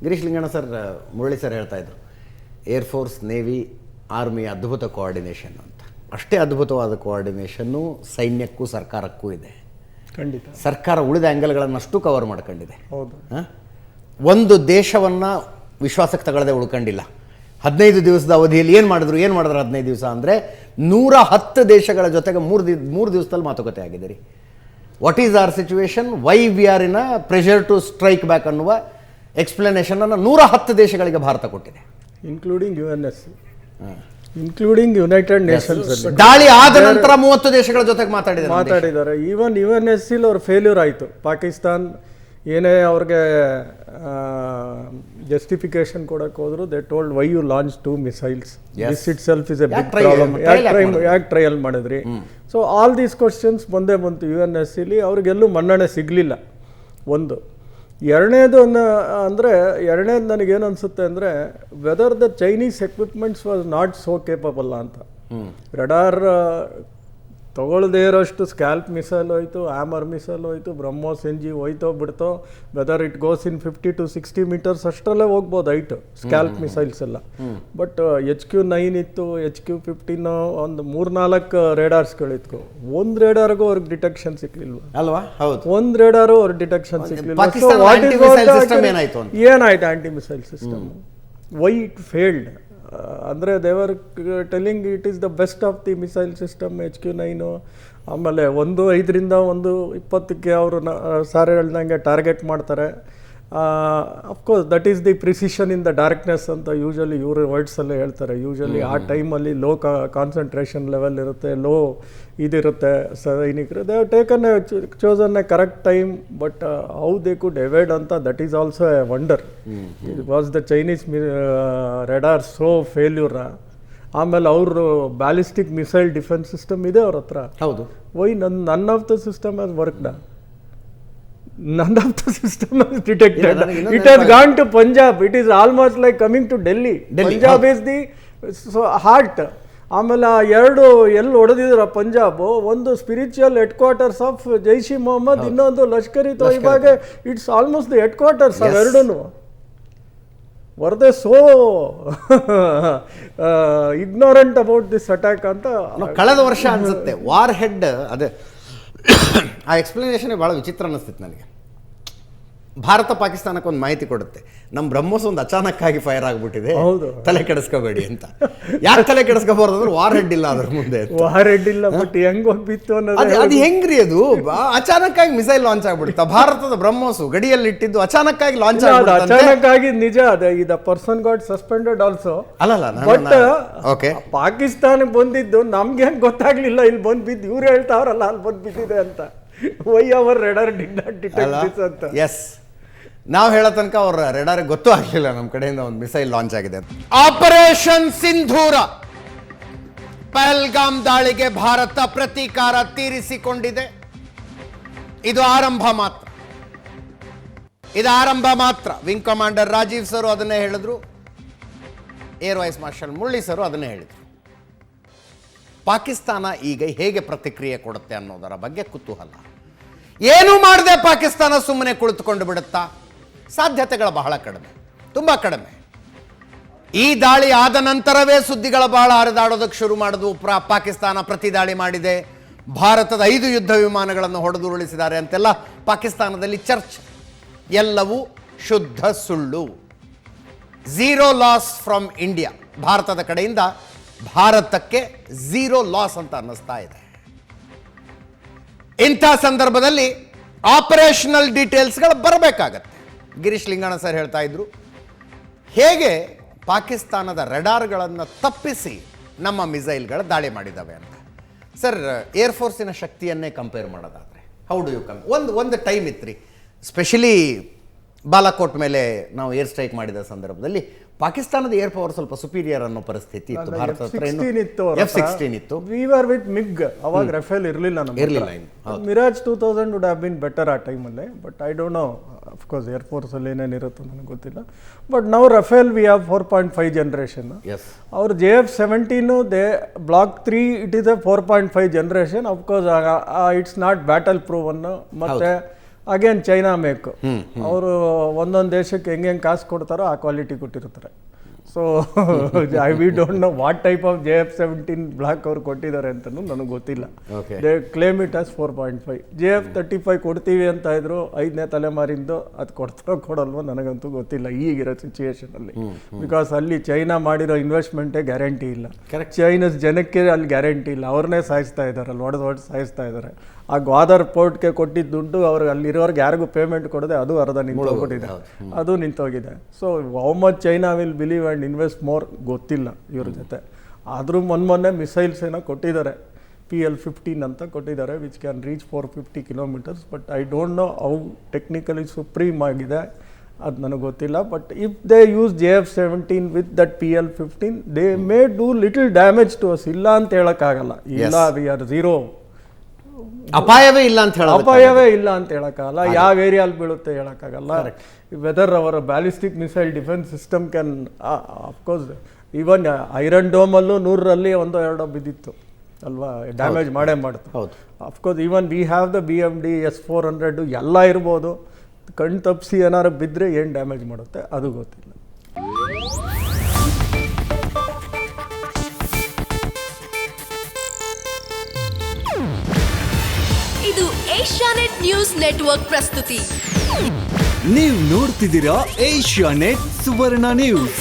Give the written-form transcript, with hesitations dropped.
Girish Linganna sir, Murali sir ಹೇಳ್ತಾ ಇದ್ರು air force, navy, army ಅದ್ಭುತ ಕೋಆರ್ಡಿನೇಷನ್ ಅಂತ. ಅಷ್ಟೇ ಅದ್ಭುತವಾದ ಕೋಆರ್ಡಿನೇಷನ್ನು ಸೈನ್ಯಕ್ಕೂ ಸರ್ಕಾರಕ್ಕೂ ಇದೆ. ಖಂಡಿತ ಸರ್ಕಾರ ಉಳಿದ ಆ್ಯಂಗಲ್ಗಳನ್ನಷ್ಟು ಕವರ್ ಮಾಡ್ಕೊಂಡಿದೆ. ಹೌದು. ಒಂದು ದೇಶವನ್ನು ವಿಶ್ವಾಸಕ್ಕೆ ತಗೊಳ್ಳದೆ ಉಳ್ಕೊಂಡಿಲ್ಲ. 15 ದಿವಸದ ಅವಧಿಯಲ್ಲಿ ಏನು ಮಾಡಿದ್ರು 15 ದಿವಸ ಅಂದರೆ 110 ದೇಶಗಳ ಜೊತೆಗೆ ಮೂರು ದಿವಸದಲ್ಲಿ ಮಾತುಕತೆ ಆಗಿದೆ ರೀ. What is our situation, why we are in a pressure to strike back ಅನ್ನುವ ಎಕ್ಸ್ಪ್ಲನೇಷನನ್ನು 110 ದೇಶಗಳಿಗೆ ಭಾರತ ಕೊಟ್ಟಿದೆ, including UNSC, including United Nations. ದಾಳಿ ಆದ ನಂತರ 30 ದೇಶಗಳ ಜೊತೆಗೆ ಮಾತಾಡಿದ್ದಾರೆ. ಈವನ್ UNSC ಅವ್ರ ಫೇಲ್ಯೂರ್ ಆಯಿತು. ಪಾಕಿಸ್ತಾನ್ ಏನೇ ಅವ್ರಿಗೆ ಜಸ್ಟಿಫಿಕೇಶನ್ ಕೊಡಕ್ಕೆ ಹೋದ್ರು, they told why you launch 2 missiles, this itself is a big problem, ಯಾಕೆ ಟ್ರಯಲ್ ಮಾಡಿದ್ರಿ? ಸೊ ಆಲ್ ದೀಸ್ ಕ್ವಶನ್ಸ್ ಬಂದೇ ಬಂತು. UNSCಲಿ ಅವ್ರಿಗೆಲ್ಲೂ ಮನ್ನಣೆ ಸಿಗಲಿಲ್ಲ. ಒಂದು ಎರಡನೇದು ಎರಡನೇದು ನನಗೇನು ಅನಿಸುತ್ತೆ ಅಂದರೆ, whether the Chinese equipments was not so capable ಅಂತ. ರಡಾರ್ ತಗೊಳ್ಳದೇ ಇರೋಷ್ಟು ಸ್ಕ್ಯಾಲ್ಪ್ ಮಿಸೈಲ್ ಹೋಯ್ತು, ಆಮರ್ ಮಿಸೈಲ್ ಹೋಯ್ತು, ಬ್ರಹ್ಮೋಸ್ NG ಹೋಯ್ತೋ ಬಿಡ್ತೋ, whether it goes in 50 to 60 meters ಅಷ್ಟರಲ್ಲೇ ಹೋಗ್ಬೋದು ಹೈಟ್ ಸ್ಕ್ಯಾಲ್ಪ್ ಮಿಸೈಲ್ಸ್ ಎಲ್ಲ. ಬಟ್ HQ-9 ಇತ್ತು, HQ-15, ಒಂದು 3-4 ರೇಡಾರ್ಸ್ಗಳಿತ್ತು. ಒಂದು ರೇಡಾರ್ಗೂ ಅವ್ರಿಗೆ ಡಿಟೆಕ್ಷನ್ ಸಿಕ್ಲಿಲ್ವ ಅಲ್ವಾ? ಹೌದು, ಒಂದು ರೇಡಾರು ಅವ್ರಿಗೆ ಡಿಟೆಕ್ಷನ್ ಸಿಕ್ಲಿಲ್ಲ. ಏನಾಯ್ತು anti missile system? Why it failed ಅಂದರೆ they're telling it is the best of the missile system HQ-9. ಆಮೇಲೆ 5ರಿಂದ 20ಕ್ಕೆ ಅವರು ಸಾರಿ ಹೇಳ್ದಂಗೆ ಟಾರ್ಗೆಟ್ ಮಾಡ್ತಾರೆ. Of course that is the precision in the darkness ಅಂತ ಯೂಶಲಿ ಇವರು ವರ್ಡ್ಸಲ್ಲೇ ಹೇಳ್ತಾರೆ. ಯೂಶಲಿ ಆ ಟೈಮಲ್ಲಿ ಲೋ ಕಾನ್ಸಂಟ್ರೇಷನ್ ಲೆವೆಲ್ ಇರುತ್ತೆ, ಲೋ ಇದಿರುತ್ತೆ ಸೈನಿಕರು. They have taken chosen a correct time, but how they could evade ಅಂತ, that is also A wonder. It was the Chinese radar so failure. ಆಮೇಲೆ ಅವರು ಬ್ಯಾಲಿಸ್ಟಿಕ್ ಮಿಸೈಲ್ ಡಿಫೆನ್ಸ್ ಸಿಸ್ಟಮ್ ಇದೆ ಅವ್ರ ಹತ್ರ. ಹೌದು. Why none of the system has worked. None of the system has detected. It has gone to Punjab. It is almost like coming to Delhi. Punjab is the heart. ಆಮೇಲೆ ಎರಡು ಎಲ್ಲಿ ಹೊಡೆದಿದ್ರು ಪಂಜಾಬ್, ಒಂದು spiritual headquarters of Jaish e Mohammad, ಇನ್ನೊಂದು ಲಷ್ಕರ್ ಇ ತೊಯ್ಬಾಗೆ. It's almost the headquarters ಅವೆರಡೂ. Were they so ignorant about this attack ಅಂತ ಕಳೆದ ವರ್ಷ ಅನ್ಸುತ್ತೆ ವಾರ್ ಹೆಡ್. ಅದೇ ಆ ಎಕ್ಸ್ಪ್ಲನೇಷನ್ ಭಾಳ ವಿಚಿತ್ರ ಅನ್ನಿಸ್ತಿತ್ತು ನನಗೆ. ಭಾರತ ಪಾಕಿಸ್ತಾನಕ್ಕೆ ಒಂದು ಮಾಹಿತಿ ಕೊಡುತ್ತೆ, ನಮ್ಮ ಬ್ರಹ್ಮೋಸ್ ಒಂದು ಅಚಾನಕ್ಕಾಗಿ ಫೈರ್ ಆಗಿಬಿಟ್ಟಿದೆ, ತಲೆ ಕೆಡಿಸ್ಕೋಬೇಡಿ ಅಂತ. ಯಾಕೆ ತಲೆ ಕೆಡಿಸ್ಕೋಬಾರ್ದು ಅಂದ್ರೆ ವಾರ್ ಹೆಡ್ ಇಲ್ಲ ಅದ್ರ ಮುಂದೆ. ವಾರ್ ಹೆಡ್ ಇಲ್ಲ, ಬಟ್ ಹೆಂಗ್ ಹೋಗ್ಬಿತ್ತು ಅನ್ನೋದು ಅದು ಹೆಂಗ್ರಿ? ಅದು ಅಚಾನಕ್ಕಾಗಿ ಮಿಸೈಲ್ ಲಾಂಚ್ ಆಗ್ಬಿಡುತ್ತಾ? ಭಾರತದ ಬ್ರಹ್ಮೋಸು ಗಡಿಯಲ್ಲಿ ಇಟ್ಟಿದ್ದು ಅಚಾನಕ್ಕಾಗಿ ಲಾಂಚ್ ಅಚಾನಕ್ಕಾಗಿ ನಿಜ. ಅದೇ ಇದ person got suspended also. But ಪಾಕಿಸ್ತಾನಕ್ಕೆ ಬಂದಿದ್ದು ನಮ್ಗೆ ಹೆಂಗ್ ಗೊತ್ತಾಗ್ಲಿಲ್ಲ? ಇಲ್ಲಿ ಬಂದ್ ಬಿದ್ದು ಇವ್ರು ಹೇಳ್ತಾವ್ರಲ್ಲ ಅಲ್ಲಿ ಬಂದ್ ಬಿದ್ದಿದೆ ಅಂತ. Why our radar did not detect this ಅಂತ. ಎಸ್, ನಾವು ಹೇಳೋ ತನಕ ಅವ್ರ ರೆಡಾರಿಗೆ ಗೊತ್ತೂ ಆಗಲಿಲ್ಲ ನಮ್ಮ ಕಡೆಯಿಂದ ಒಂದು ಮಿಸೈಲ್ ಲಾಂಚ್ ಆಗಿದೆ ಅಂತ. ಆಪರೇಷನ್ ಸಿಂಧೂರ, ಪಹಲ್ಗಾಮ್ ದಾಳಿಗೆ ಭಾರತ ಪ್ರತೀಕಾರ ತೀರಿಸಿಕೊಂಡಿದೆ. ಇದು ಆರಂಭ ಮಾತ್ರ. ವಿಂಗ್ ಕಮಾಂಡರ್ ರಾಜೀವ್ ಸರ್ ಅದನ್ನೇ ಹೇಳಿದ್ರು, air vice marshal Murali sir ಅದನ್ನೇ ಹೇಳಿದ್ರು. ಪಾಕಿಸ್ತಾನ ಈಗ ಹೇಗೆ ಪ್ರತಿಕ್ರಿಯೆ ಕೊಡುತ್ತೆ ಅನ್ನೋದರ ಬಗ್ಗೆ ಕುತೂಹಲ. ಏನು ಮಾಡದೆ ಪಾಕಿಸ್ತಾನ ಸುಮ್ಮನೆ ಕುಳಿತುಕೊಂಡು ಬಿಡುತ್ತಾ? ಸಾಧ್ಯತೆಗಳು ಬಹಳ ಕಡಿಮೆ, ತುಂಬ ಕಡಿಮೆ. ಈ ದಾಳಿ ಆದ ನಂತರವೇ ಸುದ್ದಿಗಳ ಬಹಳ ಹರಿದಾಡೋದಕ್ಕೆ ಶುರು ಮಾಡಿದ್ವು. ಪಾಕಿಸ್ತಾನ ಪ್ರತಿ ದಾಳಿ ಮಾಡಿದೆ, ಭಾರತದ 5 ಯುದ್ಧ ವಿಮಾನಗಳನ್ನು ಹೊಡೆದು ಉರುಳಿಸಿದ್ದಾರೆ ಅಂತೆಲ್ಲ ಪಾಕಿಸ್ತಾನದಲ್ಲಿ ಚರ್ಚೆ. ಎಲ್ಲವೂ ಶುದ್ಧ ಸುಳ್ಳು. Zero loss from India. ಭಾರತದ ಕಡೆಯಿಂದ ಭಾರತಕ್ಕೆ ಝೀರೋ ಲಾಸ್ ಅಂತ ಅನ್ನಿಸ್ತಾ ಇದೆ. ಇಂಥ ಸಂದರ್ಭದಲ್ಲಿ ಆಪರೇಷನಲ್ ಡೀಟೇಲ್ಸ್ಗಳು ಬರಬೇಕಾಗತ್ತೆ. ಗಿರೀಶ್ ಲಿಂಗಣ್ಣ ಸರ್ ಹೇಳ್ತಾ ಇದ್ರು, ಹೇಗೆ ಪಾಕಿಸ್ತಾನದ ರೆಡಾರ್ಗಳನ್ನು ತಪ್ಪಿಸಿ ನಮ್ಮ ಮಿಸೈಲ್ಗಳ ದಾಳಿ ಮಾಡಿದ್ದಾವೆ ಅಂತ. ಸರ್, ಏರ್ಫೋರ್ಸಿನ ಶಕ್ತಿಯನ್ನೇ ಕಂಪೇರ್ ಮಾಡೋದಾದರೆ ಹೌ ಡು ಯು ಒಂದು ಟೈಮ್ ಇತ್ತು ರೀ, ಸ್ಪೆಷಲಿ ಬಾಲಾಕೋಟ್ ಮೇಲೆ ನಾವು ಏರ್ ಸ್ಟ್ರೈಕ್ ಮಾಡಿದ ಸಂದರ್ಭದಲ್ಲಿ ಪಾಕಿಸ್ತಾನದ ಏರ್ ಪವರ್ ಸ್ವಲ್ಪ ಸುಪೀರಿಯರ್ ಅನ್ನೋ ಪರಿಸ್ಥಿತಿ ಇತ್ತು. ಭಾರತ F-16 ಇತ್ತು. We were with MiG. ಅವಾಗ ರಫೇಲ್ ಇರಲಿಲ್ಲ. Mirage 2000 would have been better ಆ ಟೈಮಲ್ಲಿ. But I don't know, of course air ಫೋರ್ಸಲ್ಲಿ ಏನೇನಿರುತ್ತೋ ನನಗೆ ಗೊತ್ತಿಲ್ಲ. ಬಟ್ ನಾವು ರಫೇಲ್ ವಿ ಹ್ಯಾವ್ 4.5 ಜನರೇಷನ್. ಅವ್ರ JF-17 block 3 it is a 4.5 generation. Of course it's not battle prove ಅನ್ನು. ಮತ್ತೆ ಅಗೇನ್ ಚೈನಾ ಮೇಕ್. ಅವರು ಒಂದೊಂದು ದೇಶಕ್ಕೆ ಹೆಂಗೆ ಕಾಸು ಕೊಡ್ತಾರೋ ಆ ಕ್ವಾಲಿಟಿ ಕೊಟ್ಟಿರ್ತಾರೆ. So we don't know what type of JF-17 block ಅವ್ರು ಕೊಟ್ಟಿದ್ದಾರೆ ಅಂತಲೂ ನನಗೆ ಗೊತ್ತಿಲ್ಲ. They claim it as 4.5. JF-35 ಕೊಡ್ತೀವಿ ಅಂತ ಇದ್ರು 5ನೇ ತಲೆಮಾರಿಂದು, ಅದು ಕೊಡ್ತಾರೋ ಕೊಡಲ್ವೋ ನನಗಂತೂ ಗೊತ್ತಿಲ್ಲ ಈಗಿರೋ ಸಿಚುಯೇಷನಲ್ಲಿ. ಬಿಕಾಸ್ ಅಲ್ಲಿ ಚೈನಾ ಮಾಡಿರೋ ಇನ್ವೆಸ್ಟ್ಮೆಂಟೇ ಗ್ಯಾರಂಟಿ ಇಲ್ಲ, ಚೈನೀಸ್ ಜನಕ್ಕೆ ಅಲ್ಲಿ ಗ್ಯಾರಂಟಿ ಇಲ್ಲ, ಅವ್ರನ್ನೇ ಸಾಯಿಸ್ತಾ ಇದ್ದಾರೆ, ಅಲ್ಲಿ ಹೊಡೆದು ಸಾಯಿಸ್ತಾ ಇದ್ದಾರೆ. ಆ ಗ್ವಾದರ್ ಪೋರ್ಟ್ಗೆ ಕೊಟ್ಟಿದ್ದ ದುಡ್ಡು ಅವ್ರಿಗೆ ಅಲ್ಲಿರೋರ್ಗೆ ಯಾರಿಗೂ ಪೇಮೆಂಟ್ ಕೊಡದೆ ಅದು ಅರ್ಧ ನಿಂತೋಗ್ಬಿಟ್ಟಿದೆ, ಅದು ನಿಂತೋಗಿದೆ. So how much China will believe and invest more ಗೊತ್ತಿಲ್ಲ ಇವ್ರ ಜೊತೆ. ಆದರೂ ಮೊನ್ನೆ ಮಿಸೈಲ್ಸ್ ಏನೋ ಕೊಟ್ಟಿದ್ದಾರೆ, PL-15 ಅಂತ ಕೊಟ್ಟಿದ್ದಾರೆ, which can reach 450 kilometres. But I don't know how technically supreme ಆಗಿದೆ, ಅದು ನನಗೆ ಗೊತ್ತಿಲ್ಲ. But if they use JF-17 with that PL-15 they may do little damage to us. ಇಲ್ಲ ಅಂತ ಹೇಳೋಕ್ಕಾಗಲ್ಲ, ಇಲ್ಲ ವಿ ಆರ್ ಝೀರೋ, ಅಪಾಯವೇ ಇಲ್ಲ ಅಂತ ಹೇಳೋಕ್ಕಾಗಲ್ಲ. ಯಾವ ಏರಿಯಾಲ್ ಬೀಳುತ್ತೆ ಹೇಳೋಕ್ಕಾಗಲ್ಲ. ವೆದರ್ ಅವರ ballistic missile defence system can of course even iron ಡೋಮಲ್ಲೂ 100ರಲ್ಲಿ 1-2 ಬಿದ್ದಿತ್ತು ಅಲ್ವಾ, ಡ್ಯಾಮೇಜ್ ಮಾಡೇ ಮಾಡುತ್ತೆ. Of course even we have the BMD S-400 ಎಲ್ಲ ಇರ್ಬೋದು, ಕಣ್ ತಪ್ಪಿಸಿ ಏನಾರು ಬಿದ್ದರೆ ಏನು ಡ್ಯಾಮೇಜ್ ಮಾಡುತ್ತೆ ಅದು ಗೊತ್ತಿಲ್ಲ. ಇದು ಏಷ್ಯಾನೆಟ್ ನ್ಯೂಸ್ ನೆಟ್ವರ್ಕ್ ಪ್ರಸ್ತುತಿ. ನೀವು ನೋಡ್ತಿದ್ದೀರಾ ಏಷ್ಯಾನೆಟ್ ಸುವರ್ಣ ನ್ಯೂಸ್.